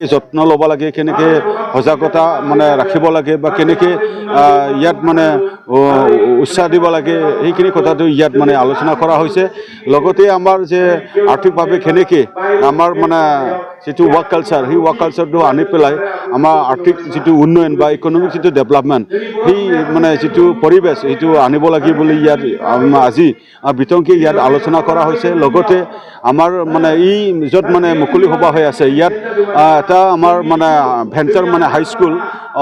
যত্ন ল'ব লাগে, কেনেকৈ সজাগতা মানে ৰাখিব লাগে বা কেনেকৈ ইয়াত মানে উৎসাহ দিব লাগে, সেইখিনি কথাটো ইয়াত মানে আলোচনা কৰা হৈছে। লগতে আমাৰ যে আৰ্থিকভাৱে কেনেকৈ আমাৰ মানে যিটো ৱৰ্ক কালচাৰ, সেই ৱৰ্ক কালচাৰটো আনি পেলাই আমাৰ আৰ্থিক যিটো উন্নয়ন বা ইকনমিক যিটো ডেভেলপমেণ্ট, সেই মানে যিটো পৰিৱেশ সেইটো আনিব লাগে বুলি ইয়াত আজি বিতংকৈ ইয়াত আলোচনা কৰা হৈছে। লগতে আমাৰ মানে এই য'ত মানে মুকলি সভা হৈ আছে, ইয়াত এটা আমাৰ মানে ভেঞ্চাৰ মানে হাইস্কুল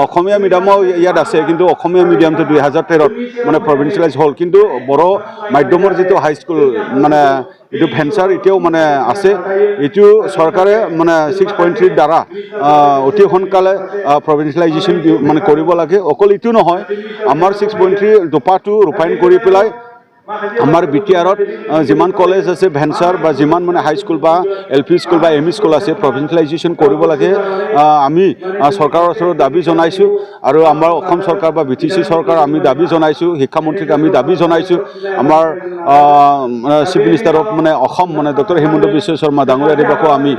অসমীয়া মিডিয়ামো ইয়াত আছে, কিন্তু অসমীয়া মিডিয়ামটো 2013 মানে প্ৰভিন্সিয়েলাইজ হ'ল, কিন্তু বড়ো মাধ্যমৰ যিটো হাইস্কুল মানে এইটো ভেঞ্চাৰ এতিয়াও মানে আছে। এইটো চৰকাৰে মানে 6.3 দ্বাৰা অতি সোনকালে প্ৰভিন্সিয়েলাইজেশ্যন মানে কৰিব লাগে। অকল এইটো নহয়, আমাৰ 6.3 দফাটো ৰূপায়ণ কৰি পেলাই আমাৰ বিটিআৰত যিমান কলেজ আছে ভেঞ্চাৰ বা যিমান মানে হাইস্কুল বা LP স্কুল বা ME স্কুল আছে প্ৰভিন্সিয়েলাইজেশ্যন কৰিব লাগে। আমি চৰকাৰৰ ওচৰত দাবী জনাইছোঁ আৰু আমাৰ অসম চৰকাৰ বা BTC চৰকাৰ আমি দাবী জনাইছোঁ, শিক্ষামন্ত্ৰীক আমি দাবী জনাইছোঁ, আমাৰ চিফ মিনিষ্টাৰ অফ মানে অসম মানে ডক্টৰ হিমন্ত বিশ্ব শৰ্মা ডাঙৰীয়া দেৱকো আমি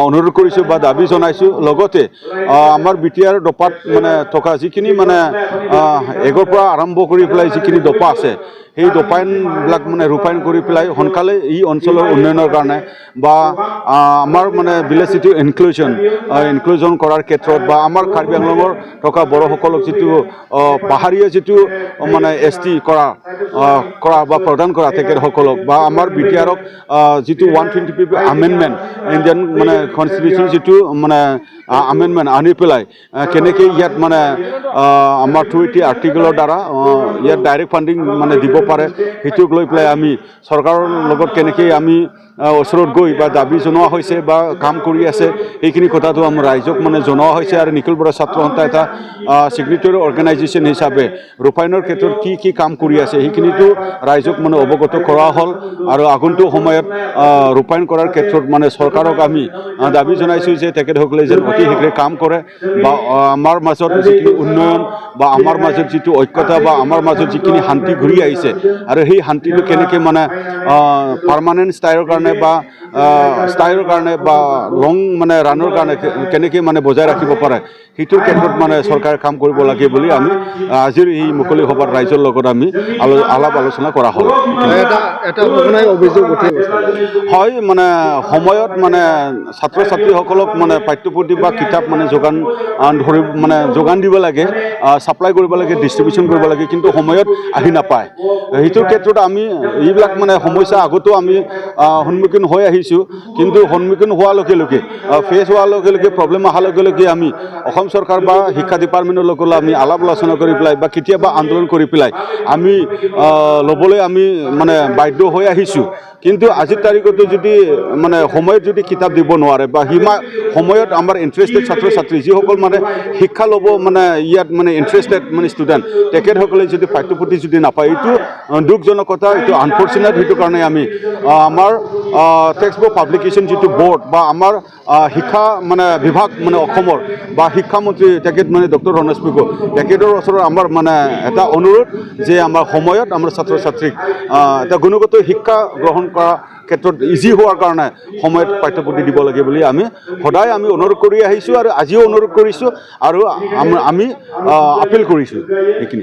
অনুৰোধ কৰিছোঁ বা দাবী জনাইছোঁ। লগতে আমাৰ বিটিআৰ দফাত মানে থকা যিখিনি মানে এগৰ পৰা আৰম্ভ কৰি পেলাই যিখিনি দফা আছে, সেই দফাবিলাক মানে ৰূপায়ণ কৰি পেলাই সোনকালে এই অঞ্চলৰ উন্নয়নৰ কাৰণে বা আমাৰ মানে ভিলেজ যিটো ইনক্লুজন কৰাৰ ক্ষেত্ৰত বা আমাৰ কাৰ্বি আংলঙৰ থকা বড়োসকলক যিটো পাহাৰীয়া যিটো মানে ST কৰা বা প্ৰদান কৰা তেখেতসকলক বা আমাৰ বিটিআৰক যিটো 120 আমেণ্ডমেণ্ট ইণ্ডিয়ান মানে কনষ্টিটিউশ্যন যিটো মানে আমেণ্ডমেণ্ট আনি পেলাই কেনেকৈ ইয়াত মানে আমাৰ 280 আৰ্টিকলৰ দ্বাৰা ইয়াত ডাইৰেক্ট ফাণ্ডিং মানে দিব পাৰে, সেইটোক লৈ পেলাই আমি চৰকাৰৰ লগত কেনেকৈ আমি ওচৰত গৈ বা দাবী জনোৱা হৈছে বা কাম কৰি আছে, সেইখিনি কথাটো আমাৰ ৰাইজক মানে জনোৱা হৈছে। আৰু নিখিল বড়ো ছাত্ৰ সন্থা এটা ছিগনেটৰী অৰ্গেনাইজেশ্যন হিচাপে ৰূপায়ণৰ ক্ষেত্ৰত কি কাম কৰি আছে সেইখিনিতো ৰাইজক মানে অৱগত কৰা হ'ল। আৰু আগন্তুক সময়ত ৰূপায়ণ কৰাৰ ক্ষেত্ৰত মানে চৰকাৰক আমি দাবী জনাইছোঁ যে তেখেতসকলে যেন অতি শীঘ্ৰে কাম কৰে বা আমাৰ মাজত যিখিনি উন্নয়ন বা আমাৰ মাজত যিটো ঐক্যতা বা আমাৰ মাজত যিখিনি শান্তি ঘূৰি আহিছে আৰু সেই শান্তিটো কেনেকৈ মানে পাৰ্মানেণ্ট স্থায়ৰ কাৰণে বা লং মানে ৰাণৰ কাৰণে কেনেকৈ মানে বজাই ৰাখিব পাৰে, সেইটোৰ ক্ষেত্ৰত মানে চৰকাৰে কাম কৰিব লাগে বুলি আমি আজিৰ এই মুকলি সভাত ৰাইজৰ লগত আমি আলাপ আলোচনা কৰা হ'ল। অভিযোগ হয়, মানে সময়ত মানে ছাত্ৰ ছাত্ৰীসকলক মানে পাঠ্যপুথি বা কিতাপ মানে যোগান দিব লাগে, ছাপ্লাই কৰিব লাগে, ডিষ্ট্ৰিবিউশ্যন কৰিব লাগে, কিন্তু সময়ত আহি নাপায়। সেইটোৰ ক্ষেত্ৰত আমি এইবিলাক মানে সমস্যা আগতেও আমি সন্মুখীন হৈ আহিছোঁ, কিন্তু সন্মুখীন হোৱাৰ লগে লগে ফেচ হোৱাৰ লগে লগে প্ৰব্লেম অহাৰ লগে লগে আমি অসম চৰকাৰ বা শিক্ষা ডিপাৰ্টমেণ্টৰ লগত আমি আলাপ আলোচনা কৰি পেলাই বা কেতিয়াবা আন্দোলন কৰি পেলাই আমি ল'বলৈ আমি মানে বাধ্য হৈ আহিছোঁ। কিন্তু আজিৰ তাৰিখতো যদি মানে সময়ত যদি কিতাপ দিব নোৱাৰে বা সময়ত আমাৰ ইণ্টাৰেষ্টেড ছাত্ৰ ছাত্ৰী যিসকল মানে শিক্ষা ল'ব মানে ইয়াত মানে ইণ্টাৰেষ্টেড মানে ষ্টুডেণ্ট, তেখেতসকলে যদি পাঠ্যপুথি যদি নাপায়, এইটো দুখজনক কথা, এইটো আনফৰ্চুনেট। সেইটো কাৰণে আমি আমাৰ টেক্সট বুক পাব্লিকেশ্যন যিটো বৰ্ড বা আমাৰ শিক্ষা মানে বিভাগ মানে অসমৰ বা শিক্ষামন্ত্ৰী তেখেত মানে ডক্টৰ ৰতনপ তেখেতৰ ওচৰত আমাৰ মানে এটা অনুৰোধ যে আমাৰ সময়ত আমাৰ ছাত্ৰ ছাত্ৰীক এটা গুণগত শিক্ষা গ্ৰহণ কৰা ক্ষেত্ৰত ইজি হোৱাৰ কাৰণে সময়ত পাঠ্যপুথি দিব লাগে বুলি আমি সদায় আমি অনুৰোধ কৰি আহিছোঁ আৰু আজিও অনুৰোধ কৰিছোঁ আৰু আমি আপিল কৰিছোঁ। এইখিনি